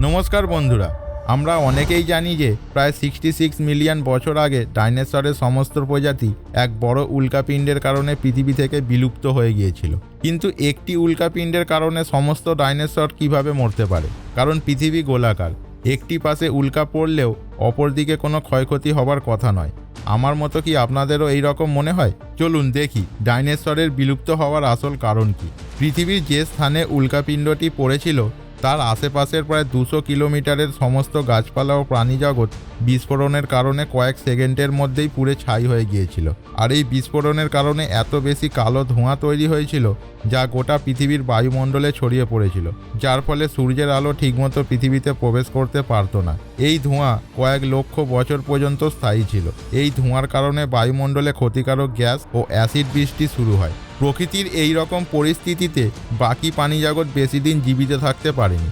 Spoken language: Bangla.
নমস্কার বন্ধুরা, আমরা অনেকেই জানি যে প্রায় 66 মিলিয়ন বছর আগে ডাইনোসরের সমস্ত প্রজাতি এক বড় উল্কাপিণ্ডের কারণে পৃথিবী থেকে বিলুপ্ত হয়ে গিয়েছিল। কিন্তু একটি উল্কাপিণ্ডের কারণে সমস্ত ডাইনোসর কিভাবে মরতে পারে? কারণ পৃথিবী গোলাকার, একটি পাশে উল্কা পড়লেও অপরদিকে কোনো ক্ষয়ক্ষতি হবার কথা নয়। আমার মতো কি আপনাদেরও এই রকম মনে হয়? চলুন দেখি ডাইনোসরের বিলুপ্ত হওয়ার আসল কারণ কি। পৃথিবীর যে স্থানে উল্কাপিণ্ডটি পড়েছিল তার আশেপাশের প্রায় 200 কিলোমিটারের সমস্ত গাছপালা ও প্রাণীজগৎ বিস্ফোরণের কারণে কয়েক সেকেন্ডের মধ্যেই পুড়ে ছাই হয়ে গিয়েছিল। আর এই বিস্ফোরণের কারণে এত বেশি কালো ধোঁয়া তৈরি হয়েছিল যা গোটা পৃথিবীর বায়ুমণ্ডলে ছড়িয়ে পড়েছিল, যার ফলে সূর্যের আলো ঠিকমতো পৃথিবীতে প্রবেশ করতে পারত না। এই ধোঁয়া কয়েক লক্ষ বছর পর্যন্ত স্থায়ী ছিল। এই ধোঁয়ার কারণে বায়ুমণ্ডলে ক্ষতিকারক গ্যাস ও অ্যাসিড বৃষ্টি শুরু হয়। প্রকৃতির এই রকম পরিস্থিতিতে বাকি প্রাণীজগৎ বেশি দিন জীবিত থাকতে পারেনি।